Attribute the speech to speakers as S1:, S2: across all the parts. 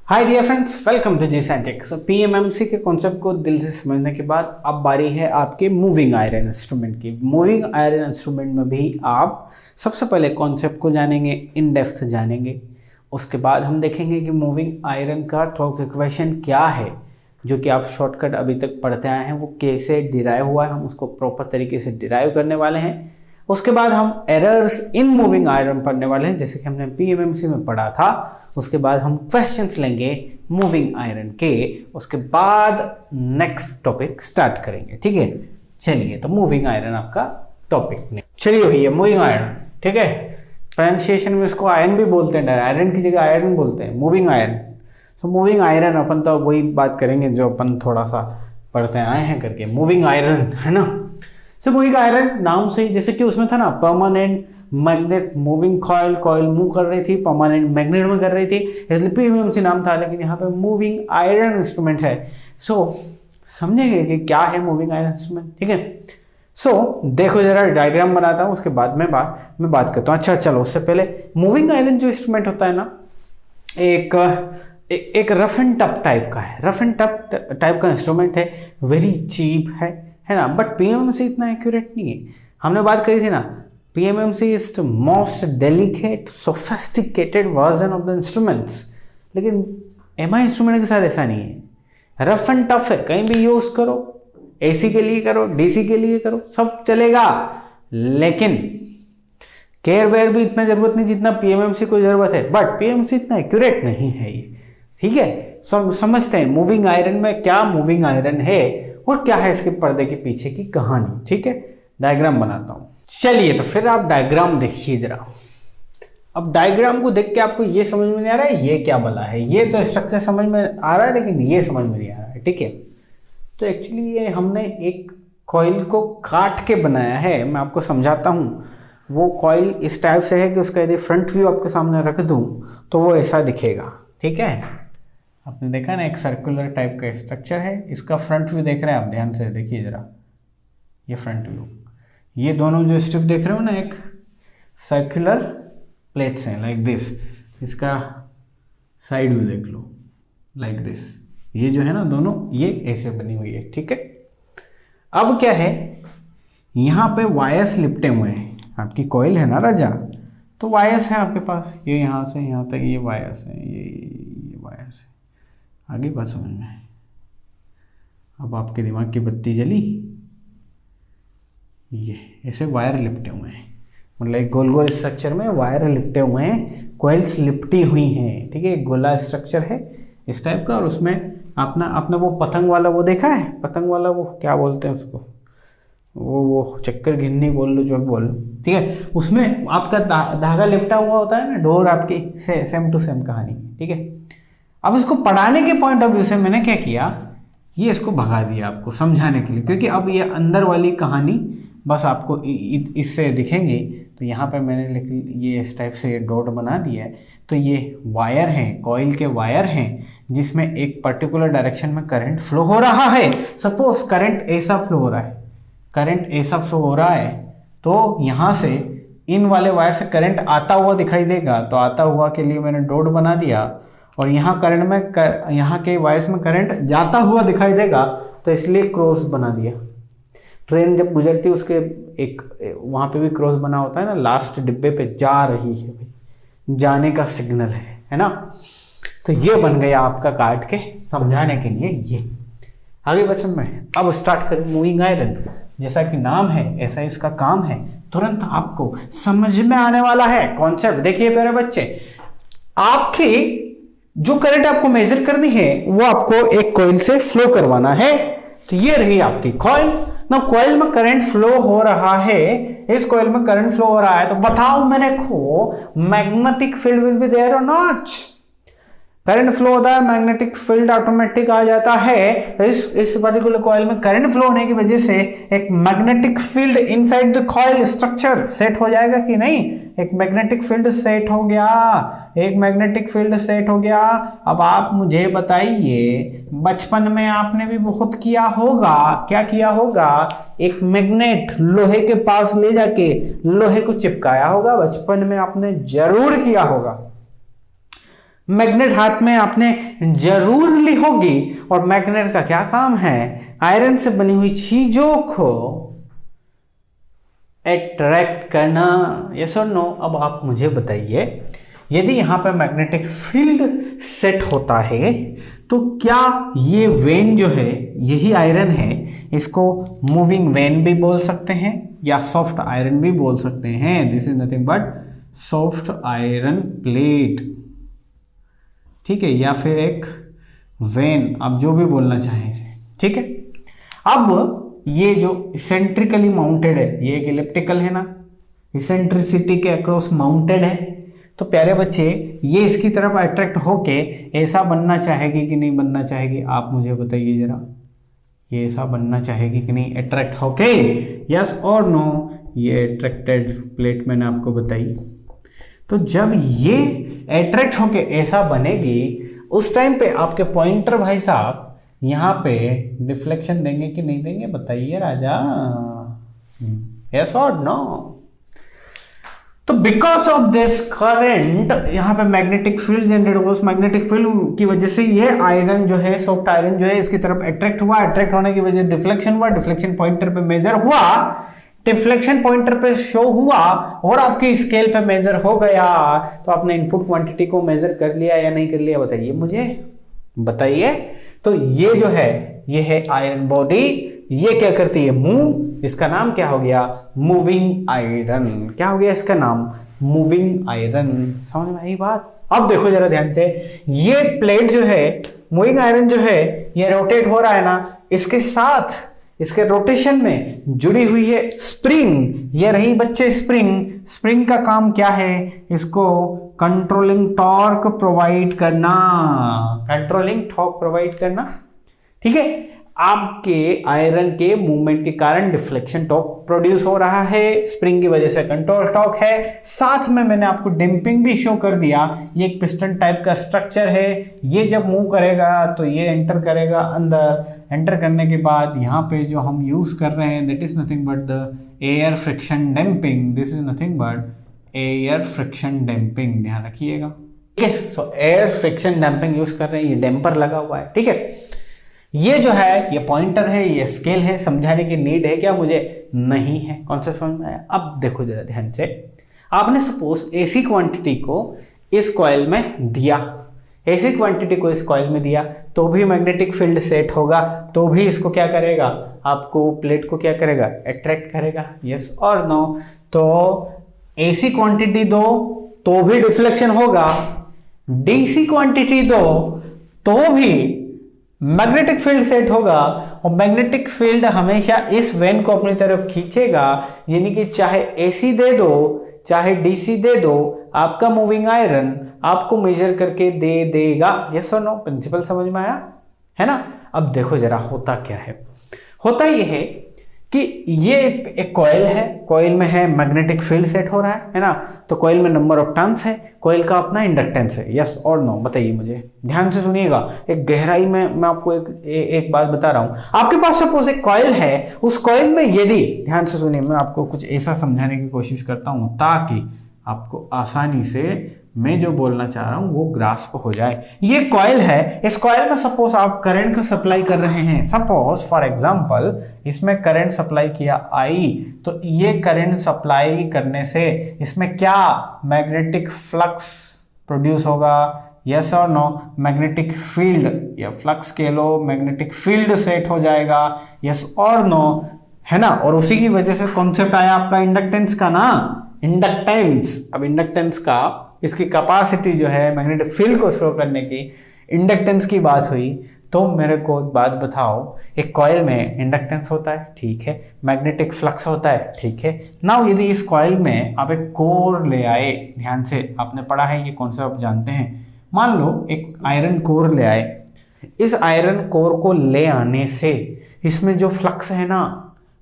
S1: Hi dear friends, welcome to G Scientic. So PMMC के concept को दिल से समझने के बाद अब बारी है आपके मूविंग आयरन इंस्ट्रूमेंट की। मूविंग आयरन इंस्ट्रूमेंट में भी आप सबसे पहले कॉन्सेप्ट को जानेंगे, इन डेप्थ जानेंगे। उसके बाद हम देखेंगे कि मूविंग आयरन का टॉर्क इक्वेशन क्या है, जो कि आप शॉर्टकट अभी तक पढ़ते आए हैं, वो कैसे डिराइव हुआ है, हम उसको प्रॉपर तरीके से डिराइव करने वाले हैं। उसके बाद हम एरर्स इन मूविंग आयरन पढ़ने वाले हैं, जैसे कि हमने पीएमएमसी में पढ़ा था। उसके बाद हम क्वेश्चंस लेंगे मूविंग आयरन के, उसके बाद नेक्स्ट टॉपिक स्टार्ट करेंगे। ठीक है, चलिए। तो मूविंग आयरन आपका टॉपिक नहीं, चलिए भैया मूविंग आयरन। ठीक है, प्रोनाउंसिएशन में इसको आयरन भी बोलते हैं, आयरन की जगह आयरन बोलते हैं, मूविंग आयरन। तो मूविंग आयरन अपन तो वही बात करेंगे जो अपन थोड़ा सा पढ़ते आए हैं करके, मूविंग आयरन, है ना। तो मूविंग आयरन नाम से ही, जैसे कि उसमें था ना permanent magnet moving coil, coil move कर रही थी, परमानेंट मैग्नेट में कर रही थी, इसलिए पीएमएमसी नाम था। लेकिन यहाँ पे मूविंग आयरन इंस्ट्रूमेंट है। सो समझेंगे कि क्या है मूविंग आयरन इंस्ट्रूमेंट। ठीक है, सो देखो जरा डायग्राम बनाता हूँ, उसके बाद में बात करता हूँ। अच्छा चलो, उससे पहले मूविंग आयरन जो इंस्ट्रूमेंट होता है ना, एक रफ एंड टफ टाइप का है। रफ एंड टफ टाइप का इंस्ट्रूमेंट है, वेरी चीप है ना। बट पीएमएमसी इतना एक्यूरेट नहीं है। हमने बात करी थी ना, PMMC is the most delicate sophisticated version of the instruments. लेकिन एमआई इंस्ट्रूमेंट के साथ ऐसा नहीं है, रफ एंड टफ है। कहीं भी यूज करो, एसी के लिए करो, डीसी के लिए करो, सब चलेगा। लेकिन केयर वेयर भी इतना जरूरत नहीं जितना पीएमएमसी को जरूरत है। बट पीएमएमसी इतना एक्यूरेट नहीं है ये। ठीक है, समझते हैं मूविंग आयरन में क्या मूविंग आयरन है और क्या है इसके पर्दे के पीछे की कहानी। ठीक है, डायग्राम बनाता हूं। चलिए, तो फिर आप डायग्राम देखिए जरा। अब डायग्राम को देख के आपको ये समझ में नहीं आ रहा है ये क्या बला है। ये तो स्ट्रक्चर समझ में आ रहा है, लेकिन ये समझ में नहीं आ रहा है। ठीक है, तो एक्चुअली ये हमने एक कॉइल को काट के बनाया है। मैं आपको समझाता हूँ। वो कॉइल इस टाइप से है कि उसका यदि फ्रंट व्यू आपके सामने रख दूँ तो वो ऐसा दिखेगा। ठीक है, आपने देखा ना, एक सर्कुलर टाइप का स्ट्रक्चर है। इसका फ्रंट व्यू देख रहे हैं आप, ध्यान से देखिए जरा, ये फ्रंट व्यू। ये दोनों जो स्ट्रिप देख रहे हो ना, एक सर्कुलर प्लेट्स हैं लाइक दिस। इसका साइड व्यू देख लो लाइक दिस। ये जो है ना दोनों, ये ऐसे बनी हुई है। ठीक है, अब क्या है, यहाँ पे वायर्स लिपटे हुए हैं। आपकी कॉइल है ना राजा, तो वायर्स हैं आपके पास। ये यहाँ से यहाँ तक ये वायर्स हैं, ये वायर्स है। आगे बात समझ में। अब आपके दिमाग की बत्ती जली। ये ऐसे वायर लिपटे हुए हैं, मतलब एक गोल गोल स्ट्रक्चर में वायर लिपटे हुए हैं, कॉइल्स लिपटी हुई हैं। ठीक है, एक गोला स्ट्रक्चर है इस टाइप का, और उसमें आपने वो पतंग वाला वो देखा है, पतंग वाला वो क्या बोलते हैं उसको, वो चक्कर गिन्नी बोल लो, जो बोल लो। ठीक है, उसमें आपका धागा लिपटा हुआ होता है ना, डोर आपकी सेम टू सेम कहानी। ठीक है, अब इसको पढ़ाने के पॉइंट ऑफ व्यू से मैंने क्या किया, ये इसको भगा दिया आपको समझाने के लिए, क्योंकि अब ये अंदर वाली कहानी बस आपको इससे दिखेंगी। तो यहाँ पे मैंने ये इस टाइप से ये डॉट बना दिया है। तो ये वायर हैं, कॉइल के वायर हैं, जिसमें एक पर्टिकुलर डायरेक्शन में करंट फ्लो हो रहा है। सपोज करंट ऐसा फ्लो हो रहा है, करंट ऐसा फ्लो हो रहा है, तो यहाँ से इन वाले वायर से करंट आता हुआ दिखाई देगा। तो आता हुआ के लिए मैंने डॉट बना दिया, और यहाँ करंट में यहाँ के वायर्स में करंट जाता हुआ दिखाई देगा, तो इसलिए क्रॉस बना दिया। ट्रेन जब गुजरती है उसके एक वहाँ पे भी क्रॉस बना होता है ना, लास्ट डिब्बे पे जा रही है भाई, जाने का सिग्नल है ना। तो ये बन गया आपका काट के समझाने के लिए। ये आगे बच्चों में अब स्टार्ट करें मूविंग आयरन। जैसा कि नाम है ऐसा इसका काम है, तुरंत आपको समझ में आने वाला है कॉन्सेप्ट। देखिए प्यारे बच्चे, आपकी जो करंट आपको मेजर करनी है वो आपको एक कॉइल से फ्लो करवाना है। तो ये रही आपकी कॉइल ना, कॉइल में करंट फ्लो हो रहा है, इस कॉइल में करंट फ्लो हो रहा है। तो बताओ मेरे को, magnetic field will be there और नॉट। करंट फ्लो होता है, मैग्नेटिक फील्ड ऑटोमेटिक आ जाता है। तो इस पर्टिकुलर कॉइल में करंट फ्लो होने की वजह से एक magnetic field inside the coil structure set हो जाएगा कि नहीं। एक मैग्नेटिक फील्ड सेट हो गया, एक मैग्नेटिक फील्ड सेट हो गया। अब आप मुझे बताइए, बचपन में आपने भी बहुत किया होगा, क्या किया होगा, एक मैग्नेट लोहे के पास ले जाके लोहे को चिपकाया होगा। बचपन में आपने जरूर किया होगा। मैग्नेट हाथ में आपने जरूर ली होगी, और मैग्नेट का क्या काम है, आयरन से बनी हुई चीजों को अट्रैक्ट करना। यस और नो। अब आप मुझे बताइए, यदि यहां पर मैग्नेटिक फील्ड सेट होता है तो क्या ये वेन जो है, यही आयरन है, इसको मूविंग वेन भी बोल सकते हैं या सॉफ्ट आयरन भी बोल सकते हैं। This is nothing but soft iron plate, ठीक है, या फिर एक वेन, आप जो भी बोलना चाहें इसे, ठीक है। अब ये जो इसेंट्रिकली माउंटेड है, ये एक इलिप्टिकल है ना, इसेंट्रिसिटी के अक्रॉस माउंटेड है, तो प्यारे बच्चे ये इसकी तरफ अट्रैक्ट होके ऐसा बनना चाहेगी कि नहीं बनना चाहेगी, आप मुझे बताइए जरा। ये ऐसा बनना चाहेगी कि नहीं अट्रैक्ट होके, यस और नो। ये अट्रैक्टेड प्लेट मैंने आपको बताई। तो जब ये अट्रैक्ट होके ऐसा बनेगी, उस टाइम पे आपके पॉइंटर भाई साहब यहाँ पे डिफ्लेक्शन देंगे कि नहीं देंगे, बताइए राजा, यस और नो। तो बिकॉज ऑफ दिस करंट यहाँ पे मैग्नेटिक फील्ड जनरेट हुआ, उस मैग्नेटिक फील्ड की वजह से ये आयरन जो है, सॉफ्ट आयरन जो है, इसकी तरफ अट्रैक्ट हुआ, अट्रैक्ट होने की वजह से डिफ्लेक्शन हुआ, डिफ्लेक्शन पॉइंटर पे मेजर हुआ, डिफ्लेक्शन पॉइंटर पे शो हुआ और आपकी स्केल पे मेजर हो गया। तो आपने इनपुट क्वांटिटी को मेजर कर लिया या नहीं कर लिया, बताइए मुझे, बताइए। तो ये जो है, ये है आयरन बॉडी, ये क्या करती है, मूव। इसका नाम क्या हो गया, मूविंग आयरन। क्या हो गया इसका नाम, मूविंग आयरन। समझ में आई बात। अब देखो जरा ध्यान से, ये प्लेट जो है, मूविंग आयरन जो है, ये रोटेट हो रहा है ना, इसके साथ इसके रोटेशन में जुड़ी हुई है स्प्रिंग। ये रही बच्चे स्प्रिंग। स्प्रिंग का काम क्या है, इसको कंट्रोलिंग टॉर्क प्रोवाइड करना, कंट्रोलिंग टॉर्क प्रोवाइड करना, ठीक है। आपके आयरन के मूवमेंट के कारण डिफ्लेक्शन टॉर्क प्रोड्यूस हो रहा है, स्प्रिंग की वजह से कंट्रोल टॉर्क है। साथ में मैंने आपको डैम्पिंग भी शो कर दिया। ये एक पिस्टन टाइप का स्ट्रक्चर है, ये जब मूव करेगा तो ये एंटर करेगा अंदर, एंटर करने के बाद यहाँ पे जो हम यूज कर रहे हैं, that is nothing but the air friction damping. This is nothing but air friction damping, ध्यान रखिएगा, ठीक है। सो एयर फ्रिक्शन डैम्पिंग यूज कर रहे हैं, ये डैम्पर लगा हुआ है, ठीक है। ये जो है, ये पॉइंटर है, ये स्केल है, समझाने की नीड है क्या मुझे, नहीं है। कॉन्सेप्ट समझ में आया। अब देखो जरा ध्यान से, आपने सपोज एसी क्वांटिटी को इस कॉइल में दिया, एसी क्वांटिटी को इस कॉइल में दिया, तो भी मैग्नेटिक फील्ड सेट होगा, तो भी इसको क्या करेगा, आपको प्लेट को क्या करेगा, अट्रैक्ट करेगा, यस और नो। तो एसी क्वांटिटी दो तो भी डिफ्लेक्शन होगा, डीसी क्वांटिटी दो तो भी मैग्नेटिक फील्ड सेट होगा, और मैग्नेटिक फील्ड हमेशा इस वेन को अपनी तरफ खींचेगा। यानी कि चाहे एसी दे दो चाहे डीसी दे दो, आपका मूविंग आयरन आपको मेजर करके दे देगा, यस और नो। प्रिंसिपल समझ में आया है ना। अब देखो जरा होता क्या है, होता ये है कि ये एक कॉइल है, कॉइल में है मैग्नेटिक फील्ड सेट हो रहा है ना। तो कॉइल में नंबर ऑफ टर्न्स है, कॉइल का अपना इंडक्टेंस है, यस और नो, बताइए मुझे, ध्यान से सुनिएगा। एक गहराई में मैं आपको एक बात बता रहा हूं। आपके पास सपोज एक कॉइल है, उस कॉइल में यदि, ध्यान से सुनिए, मैं आपको कुछ ऐसा समझाने की कोशिश करता हूं ताकि आपको आसानी से मैं जो बोलना चाह रहा हूं वो ग्रास्प हो जाए। ये कॉइल है, इस कॉइल में सपोज आप करंट का सप्लाई कर रहे हैं, सपोज फॉर एग्जांपल इसमें करंट सप्लाई किया आई, तो ये करंट सप्लाई करने से इसमें क्या मैग्नेटिक फ्लक्स प्रोड्यूस होगा, यस और नो। मैग्नेटिक फील्ड या फ्लक्स के लो, मैग्नेटिक फील्ड सेट हो जाएगा, यस और नो, है ना। और उसी की वजह से कॉन्सेप्ट आया आपका इंडक्टेंस का ना, इंडक्टेंस। अब इंडक्टेंस का, इसकी कैपेसिटी जो है मैग्नेटिक फील्ड को शो करने की, इंडक्टेंस की बात हुई, तो मेरे को एक बात बताओ, एक कॉइल में इंडक्टेंस होता है, ठीक है, मैग्नेटिक फ्लक्स होता है, ठीक है। नाउ यदि इस कॉइल में आप एक कोर ले आए, ध्यान से आपने पढ़ा है ये कॉन्सेप्ट आप जानते हैं, मान लो एक आयरन कोर ले आए, इस आयरन कोर को ले आने से इसमें जो फ्लक्स है ना,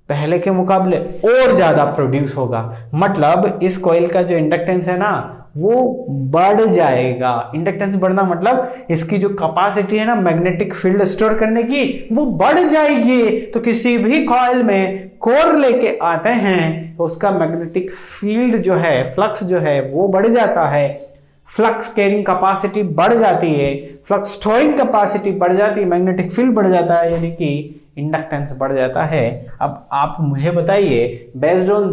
S1: पहले के मुकाबले और ज्यादा प्रोड्यूस होगा। मतलब इस कॉइल का जो इंडक्टेंस है ना वो बढ़ जाएगा। इंडक्टेंस बढ़ना मतलब इसकी जो कैपेसिटी है ना मैग्नेटिक फील्ड स्टोर करने की, वो बढ़ जाएगी। तो किसी भी कॉइल में कोर लेके आते हैं तो उसका मैग्नेटिक फील्ड जो है, फ्लक्स जो है वो बढ़ जाता है। फ्लक्स कैरिंग कैपेसिटी बढ़ जाती है, फ्लक्स स्टोरिंग कैपेसिटी बढ़ जाती है, मैग्नेटिक फील्ड बढ़ जाता है, यानी कि इंडक्टेंस बढ़ जाता है। अब आप मुझे बताइए, बेस्ड ऑन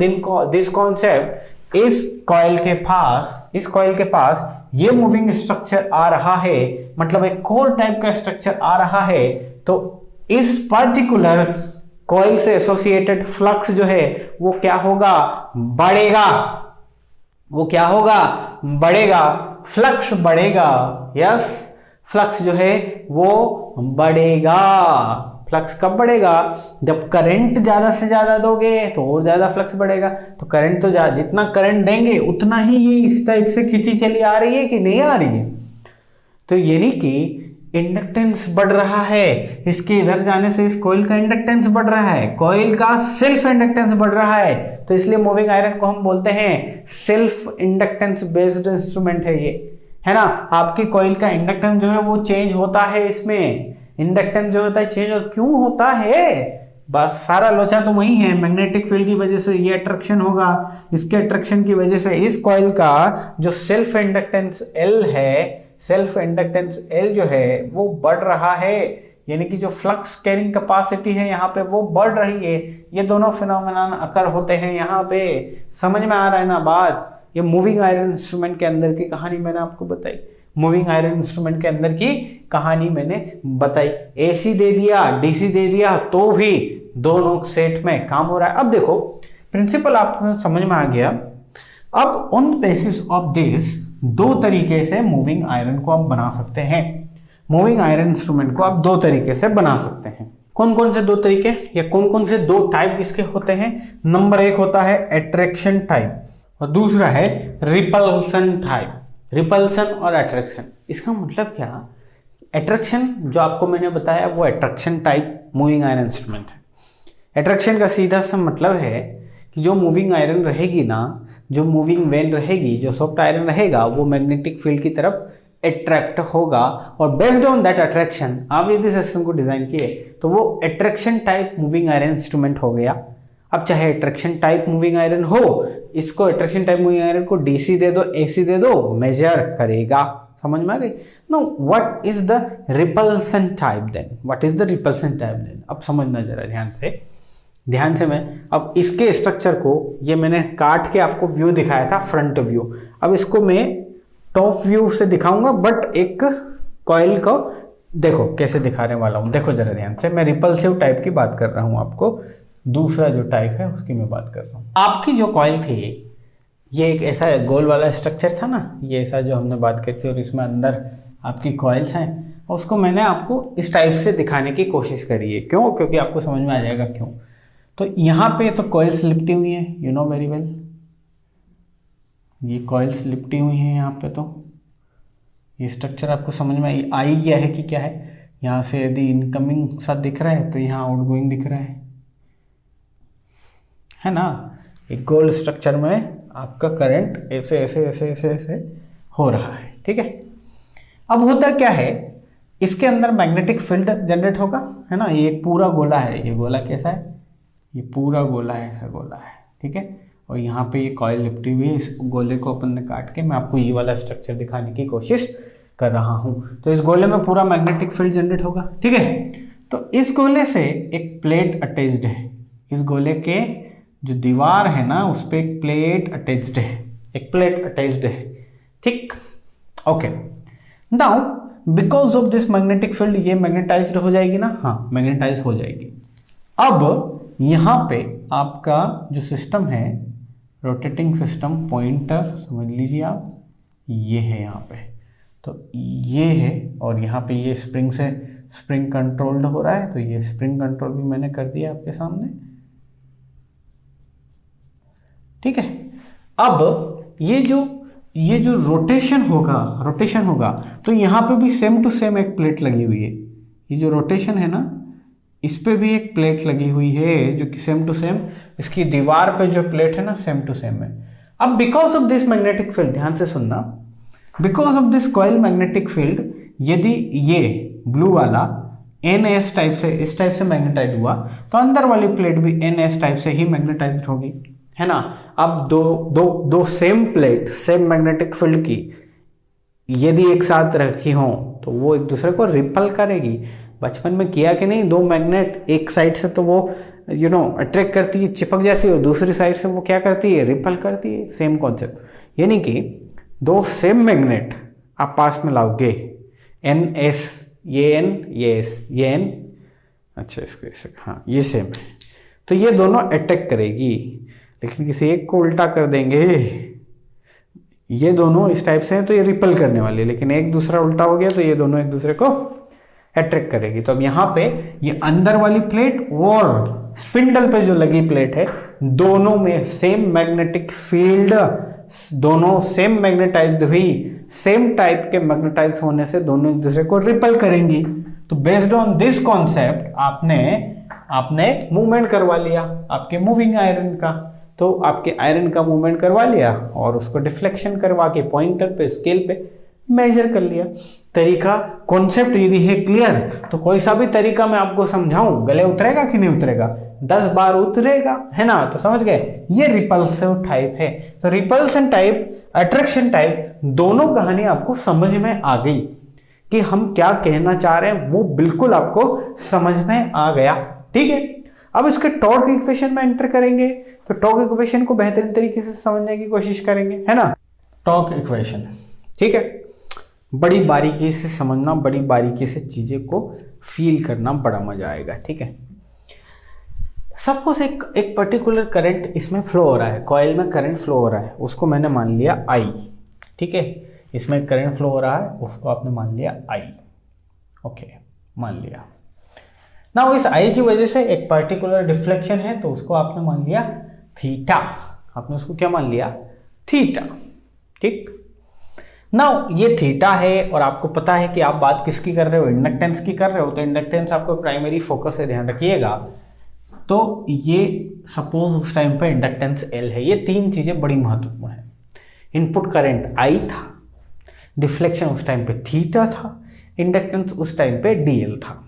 S1: दिस कॉन्सेप्ट, इस कॉइल के पास ये मूविंग स्ट्रक्चर आ रहा है, मतलब एक कोर टाइप का स्ट्रक्चर आ रहा है, तो इस पर्टिकुलर कॉइल से एसोसिएटेड फ्लक्स जो है वो क्या होगा, बढ़ेगा। वो क्या होगा, बढ़ेगा, फ्लक्स बढ़ेगा। यस, फ्लक्स जो है वो बढ़ेगा। फ्लक्स कब बढ़ेगा, जब करंट ज्यादा से ज्यादा दोगे तो और ज्यादा फ्लक्स बढ़ेगा। तो करंट तो जितना करंट देंगे उतना ही ये इस टाइप से खींची चली आ रही है कि नहीं आ रही है। तो यानी कि इंडक्टेंस बढ़ रहा है, इसके इधर जाने से इस कॉइल का इंडक्टेंस बढ़ रहा है, कॉइल का सेल्फ इंडक्टेंस बढ़ रहा है। तो इसलिए मूविंग आयरन को हम बोलते हैं सेल्फ इंडक्टेंस बेस्ड इंस्ट्रूमेंट है ये, है ना। आपकी कॉइल का इंडक्टेंस जो है वो चेंज होता है, इसमें इंडक्टेंस जो होता है चेंज, और क्यों होता है, बस सारा लोचा तो वही है, मैग्नेटिक फील्ड की वजह से ये अट्रैक्शन होगा, इसके अट्रैक्शन की वजह से इस कॉइल का जो सेल्फ इंडक्टेंस एल है, सेल्फ इंडक्टेंस एल जो है वो बढ़ रहा है, यानी कि जो फ्लक्स कैरिंग कैपेसिटी है यहाँ पे वो बढ़ रही है। ये दोनों फिनोमेना अकर होते हैं यहाँ पे। समझ में आ रहा है ना बात। ये मूविंग आयरन इंस्ट्रूमेंट के अंदर की कहानी मैंने आपको बताई, मूविंग आयरन इंस्ट्रूमेंट के अंदर की कहानी मैंने बताई। एसी दे दिया, डीसी दे दिया, तो भी दोनों सेट में काम हो रहा है। अब देखो प्रिंसिपल आपको समझ में आ गया। अब ऑन बेसिस ऑफ दिस दो तरीके से मूविंग आयरन को आप बना सकते हैं। मूविंग आयरन इंस्ट्रूमेंट को आप दो तरीके से बना सकते हैं। कौन कौन से दो तरीके या कौन कौन से दो टाइप इसके होते हैं। नंबर एक होता है अट्रैक्शन टाइप और दूसरा है रिपल्सन टाइप। रिपल्सन और अट्रैक्शन, इसका मतलब क्या, अट्रैक्शन जो आपको मैंने बताया वो attraction type moving iron instrument है। अट्रैक्शन का सीधा सा मतलब है कि जो मूविंग आयरन रहेगी ना, जो मूविंग वेन रहेगी, जो सॉफ्ट आयरन रहेगा, वो मैग्नेटिक फील्ड की तरफ अट्रैक्ट होगा और बेस्ड ऑन दैट अट्रैक्शन आप यदि सिस्टम को डिजाइन किए तो वो attraction type moving iron instrument हो गया। अब चाहे अट्रैक्शन टाइप मूविंग आयरन हो, इसको अट्रैक्शन टाइप मूविंग आयरन को डीसी दे दो, एसी दे दो, मेजर करेगा। समझ में आ गई। No what is the repulsion type then, what is the repulsion type then. अब समझना जरा ध्यान से मैं अब इसके स्ट्रक्चर को, ये मैंने काट के आपको व्यू दिखाया था, फ्रंट व्यू। अब इसको मैं टॉप व्यू से दिखाऊंगा, बट एक कॉइल को देखो कैसे दिखाने वाला हूं। देखो जरा ध्यान से, मैं रिपल्सिव टाइप की बात कर रहा हूं, आपको दूसरा जो टाइप है उसकी मैं बात कर रहा हूं। आपकी जो कॉइल थी ये एक ऐसा गोल वाला स्ट्रक्चर था ना, ये ऐसा जो हमने बात की थी, और इसमें अंदर आपकी कॉइल्स हैं, और उसको मैंने आपको इस टाइप से दिखाने की कोशिश करी है। क्यों? क्योंकि आपको समझ में आ जाएगा क्यों। तो यहाँ पे तो कॉइल्स लिपटी हुई हैं, यू नो वेरी वेल, ये कॉइल्स लिपटी हुई हैं यहाँ पे। तो ये स्ट्रक्चर आपको समझ में आई गया है कि क्या है। यहाँ से यदि इनकमिंग सा दिख रहा है तो यहाँ आउटगोइंग दिख रहा है ना। एक गोल स्ट्रक्चर में आपका करंट ऐसे ऐसे ऐसे ऐसे ऐसे हो रहा है, ठीक है। अब होता क्या है, इसके अंदर मैग्नेटिक फील्ड जनरेट होगा, है ना। ये पूरा गोला है, ये गोला कैसा है, ये पूरा गोला है, ऐसा गोला है, ठीक है। और यहाँ पे ये कॉइल लिपटी हुई है, इस गोले को अपन ने काट के मैं आपको ये वाला स्ट्रक्चर दिखाने की कोशिश कर रहा हूँ। तो इस गोले में पूरा मैग्नेटिक फील्ड जनरेट होगा, ठीक है। तो इस गोले से एक प्लेट अटैच्ड है, इस गोले के जो दीवार है ना उस पर एक प्लेट अटैच्ड है, एक प्लेट अटैच्ड है, ठीक। Okay, now because of this magnetic field ये मैग्नेटाइज्ड हो जाएगी ना, हाँ मैग्नेटाइज हो जाएगी। अब यहाँ पे आपका जो सिस्टम है, रोटेटिंग सिस्टम, पॉइंटर समझ लीजिए आप, ये है यहाँ पे, तो ये है, और यहाँ पे ये स्प्रिंग से स्प्रिंग कंट्रोल्ड हो रहा है। तो ये स्प्रिंग कंट्रोल भी मैंने कर दिया आपके सामने, ठीक है। अब ये जो रोटेशन होगा तो यहाँ पे भी सेम टू सेम एक प्लेट लगी हुई है। ये जो रोटेशन है ना इस पे भी एक प्लेट लगी हुई है जो कि सेम टू सेम, इसकी दीवार पे जो प्लेट है ना सेम टू सेम है। अब because of this magnetic field, ध्यान से सुनना, because of this coil magnetic field, यदि ये ब्लू वाला NS टाइप से इस टाइप से मैग्नेटाइज हुआ तो अंदर वाली प्लेट भी NS टाइप से ही मैग्नेटाइज होगी, है ना। अब दो same plate same magnetic field की यदि एक साथ रखी हो तो वो एक दूसरे को रिपल करेगी। बचपन में किया कि नहीं, दो मैग्नेट एक साइड से तो वो अट्रैक्ट करती है, चिपक जाती है, और दूसरी साइड से वो क्या करती है, रिपल करती है। सेम कॉन्सेप्ट, यानी कि दो सेम मैग्नेट आप पास में लाओगे, एन एस, ये एन ये एस, ये एन, अच्छा इसको ऐसे, हाँ ये सेम है, तो ये दोनों अट्रैक्ट करेगी। लेकिन किसी एक को उल्टा कर देंगे, ये दोनों इस टाइप से हैं तो ये रिपल करने वाले, लेकिन एक दूसरा उल्टा हो गया तो ये दोनों एक दूसरे को अट्रैक्ट करेगी। तो अब यहाँ पे ये अंदर वाली प्लेट और स्पिंडल पे जो लगी प्लेट है, दोनों में सेम मैग्नेटिक फील्ड, दोनों सेम मैग्नेटाइज्ड हुई, सेम टाइप के मैग्नेटाइज होने से दोनों एक दूसरे को रिपल करेंगी। तो बेस्ड ऑन दिस कॉन्सेप्ट आपने मूवमेंट करवा लिया आपके मूविंग आयरन का, तो आपके आयरन का मूवमेंट करवा लिया और उसको डिफ्लेक्शन करवा के पॉइंटर पे, स्केल पे मेजर कर लिया। तरीका, कॉन्सेप्ट यदि है क्लियर तो कोई सा भी तरीका मैं आपको समझाऊं, गले उतरेगा कि नहीं उतरेगा, 10 बार उतरेगा, है ना। तो समझ गए, ये रिपल्सिव टाइप है। तो रिपल्सन टाइप, अट्रैक्शन टाइप, दोनों कहानी आपको समझ में आ गई कि हम क्या कहना चाह रहे हैं, वो बिल्कुल आपको समझ में आ गया। ठीक है, अब इसके टॉर्क इक्वेशन में एंटर करेंगे, तो टॉर्क इक्वेशन को बेहतरीन तरीके से समझने की कोशिश करेंगे, है ना। टॉर्क इक्वेशन, ठीक है, बड़ी बारीकी से समझना, बड़ी बारीकी से चीजें को फील करना, बड़ा मजा आएगा। ठीक है, सपोज एक पर्टिकुलर करंट इसमें फ्लो हो रहा है, कॉइल में करंट फ्लो हो रहा है, उसको मैंने मान लिया I। ठीक है, इसमें करंट फ्लो हो रहा है, उसको आपने मान लिया I। ओके, मान लिया ना। इस I की वजह से एक पर्टिकुलर डिफ्लेक्शन है, तो उसको आपने मान लिया थीटा। आपने उसको क्या मान लिया, थीटा। ठीक ना, ये थीटा है और आपको पता है कि आप बात किसकी कर रहे हो, इंडक्टेंस की कर रहे हो, तो इंडक्टेंस आपको प्राइमरी फोकस है, ध्यान रखिएगा। तो ये सपोज उस टाइम पे इंडक्टेंस L है। ये तीन चीजें बड़ी महत्वपूर्ण है। इनपुट करंट I था, डिफ्लेक्शन उस टाइम पे थीटा था, इंडक्टेंस उस टाइम पे DL था।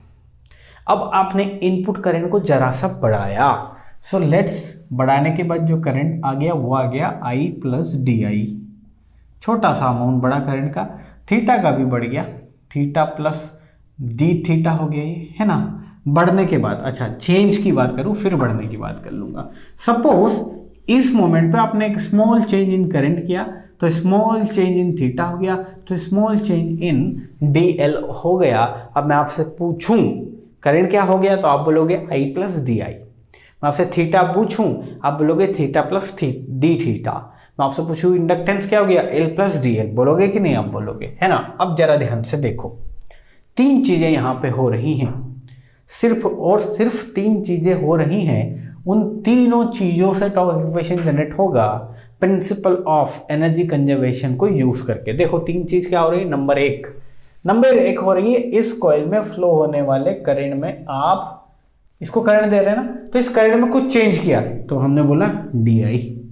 S1: अब आपने इनपुट करंट को जरा सा बढ़ाया, सो लेट्स, बढ़ाने के बाद जो करंट आ गया वो आ गया I प्लस DI, छोटा सा अमाउंट बड़ा करंट का, थीटा का भी बढ़ गया, थीटा प्लस डी थीटा हो गया ये, है ना। बढ़ने के बाद, अच्छा चेंज की बात करूं फिर बढ़ने की बात कर लूंगा। सपोज इस मोमेंट पे आपने एक स्मॉल चेंज इन करंट किया, तो स्मॉल चेंज इन थीटा हो गया, तो स्मॉल चेंज इन DL हो गया। अब मैं आपसे पूछूं करंट क्या हो गया, तो आप बोलोगे I प्लस DI। मैं आपसे थीटा पूछूं, आप बोलोगे थीटा प्लस डी थीटा। मैं आपसे पूछूं इंडक्टेंस क्या हो गया, L प्लस DL, बोलोगे कि नहीं, आप बोलोगे, है ना। अब जरा ध्यान से देखो, तीन चीजें यहां पे हो रही हैं, सिर्फ और सिर्फ तीन चीजें हो रही हैं। उन तीनों चीजों से टॉर्क इक्वेशन जनरेट होगा प्रिंसिपल ऑफ एनर्जी कंजर्वेशन को यूज करके। देखो तीन चीज क्या हो रही है। नंबर एक हो रही है, इस कॉइल में फ्लो होने वाले करंट में आप इसको करंट दे रहे हैं ना, तो इस करंट में कुछ चेंज किया, तो हमने बोला DI।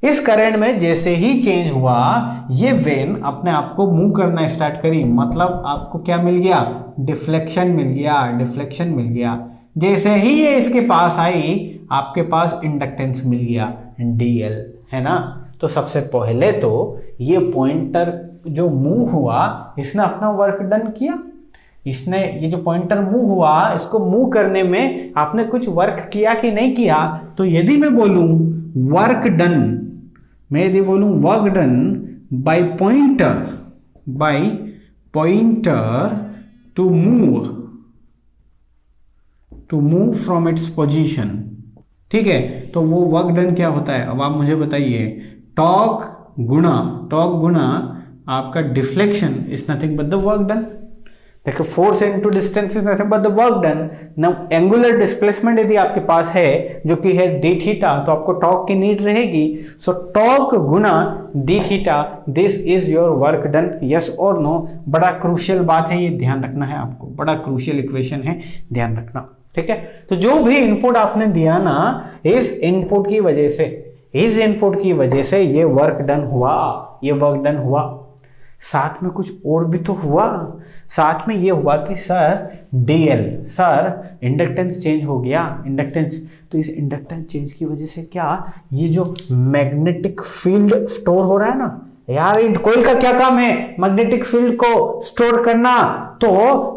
S1: इस करंट में जैसे ही चेंज हुआ, ये वेन अपने आप को मूव करना स्टार्ट करी, मतलब आपको क्या मिल गया, डिफ्लेक्शन मिल गया, डिफ्लेक्शन मिल गया। जैसे ही ये इसके पास आई, आपके पास इंडक्टेंस मिल गया DL, है ना। तो सबसे पहले तो ये पॉइंटर जो मूव हुआ, इसने अपना वर्क डन किया। इसने, ये जो पॉइंटर मूव हुआ, इसको मूव करने में आपने कुछ वर्क किया कि नहीं किया। तो यदि मैं बोलूं वर्क डन, मैं यदि बोलूं work done by pointer to move from its position, ठीक है, तो वो वर्क डन क्या होता है। अब आप मुझे बताइए, टॉर्क गुणा आपका deflection is nothing but the work done. देखो force into distance is nothing but the work done. Now angular displacement यदि आपके पास है जो कि है डी थीटा, तो आपको टॉर्क की नीड रहेगी। सो torque Guna D theta, this is your work done, yes और नो। बड़ा क्रूशियल बात है, ये ध्यान रखना है आपको, बड़ा क्रूशियल इक्वेशन है, ध्यान रखना, ठीक है। तो जो भी इनपुट आपने दिया ना, इस इनपुट की वजह से ये वर्क डन हुआ, साथ में कुछ और भी तो हुआ। साथ में ये हुआ कि सर इंडक्टेंस चेंज हो गया, तो इस इंडक्टेंस चेंज की वजह से क्या, ये जो मैग्नेटिक फील्ड स्टोर हो रहा है ना, यार इन कोयल का क्या काम है, मैग्नेटिक फील्ड को स्टोर करना। तो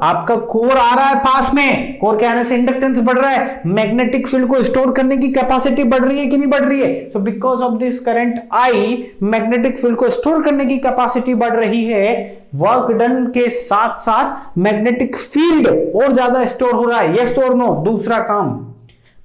S1: आपका कोर आ रहा है पास में, कोर के आने से इंडक्टेंस बढ़ रहा है, मैग्नेटिक फील्ड को स्टोर करने की कैपेसिटी बढ़ रही है कि नहीं बढ़ रही है। So because of this current I, magnetic field को स्टोर करने की कैपेसिटी बढ़ रही है, वर्क डन के साथ साथ मैग्नेटिक फील्ड और ज्यादा स्टोर हो रहा है। यस और नो। दूसरा काम,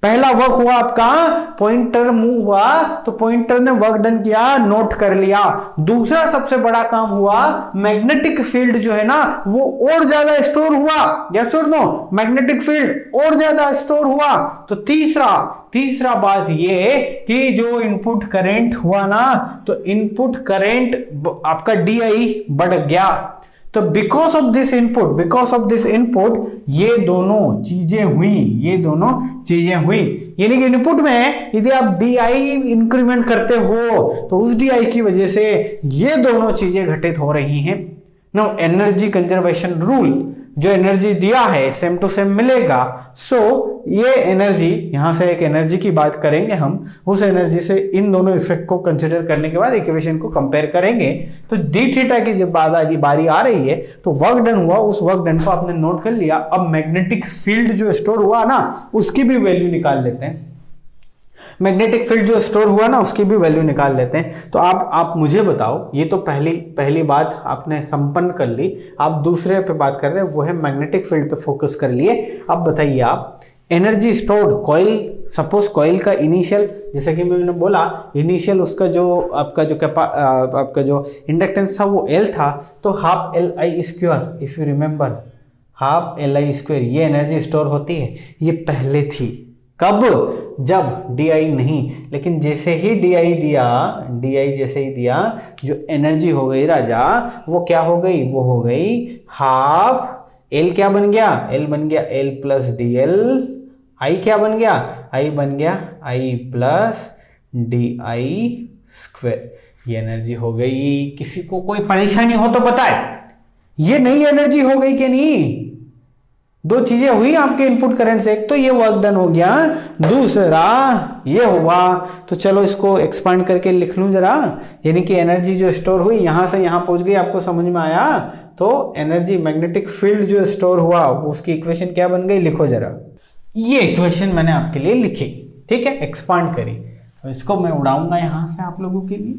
S1: पहला वर्क हुआ आपका, पॉइंटर मूव हुआ तो पॉइंटर ने वर्क डन किया, नोट कर लिया। दूसरा सबसे बड़ा काम हुआ, मैग्नेटिक फील्ड जो है ना वो और ज्यादा स्टोर हुआ। यस और नो, मैग्नेटिक फील्ड और ज्यादा स्टोर हुआ। तो तीसरा बात ये कि जो इनपुट करंट हुआ ना, तो इनपुट करंट आपका DI बढ़ गया। तो बिकॉज ऑफ दिस इनपुट ये दोनों चीजें हुई। यानी कि इनपुट में यदि आप DI इंक्रीमेंट करते हो तो उस DI की वजह से ये दोनों चीजें घटित हो रही हैं। नो, एनर्जी कंजर्वेशन रूल, जो एनर्जी दिया है सेम टू सेम मिलेगा। सो ये एनर्जी, यहां से एक एनर्जी की बात करेंगे हम, उस एनर्जी से इन दोनों इफेक्ट को कंसिडर करने के बाद इक्वेशन को कंपेयर करेंगे। तो डी थीटा की जब बारी आ रही है तो वर्क डन हुआ, उस वर्क डन को आपने नोट कर लिया। अब मैग्नेटिक फील्ड जो स्टोर हुआ ना उसकी भी वैल्यू निकाल लेते हैं। मैग्नेटिक फील्ड जो स्टोर हुआ ना उसकी भी वैल्यू निकाल लेते हैं। तो आप मुझे बताओ, ये तो पहली बात आपने संपन्न कर ली। आप दूसरे पे बात कर रहे हैं, वो है मैग्नेटिक फील्ड पे फोकस कर लिए। अब बताइए आप, energy stored coil, suppose coil का इनिशियल, जैसे कि मैंने बोला इनिशियल उसका जो आपका जो इंडक्टेंस था वो L था, तो half LI², if you remember half LI², ये एनर्जी स्टोर होती है, ये पहले थी। कब? जब DI नहीं, लेकिन जैसे ही DI जैसे ही दिया, जो एनर्जी हो गई राजा वो क्या हो गई, वो हो गई हाफ L, क्या बन गया, L बन गया L प्लस DL, I क्या बन गया, I बन गया I प्लस DI²। ये एनर्जी हो गई। किसी को कोई परेशानी हो तो बताए, ये नई एनर्जी हो गई कि नहीं? दो चीजें हुई आपके इनपुट करंट से, एक तो ये वर्क डन हो गया, दूसरा ये हुआ। तो चलो इसको एक्सपांड करके लिख लूं जरा। यानी कि एनर्जी जो स्टोर हुई यहां से यहां पहुंच गई, आपको समझ में आया? तो एनर्जी मैग्नेटिक फील्ड जो स्टोर हुआ उसकी इक्वेशन क्या बन गई, लिखो जरा। ये इक्वेशन मैंने आपके लिए लिखी, ठीक है, एक्सपांड करी। तो इसको मैं उड़ाऊंगा यहां से आप लोगों के लिए।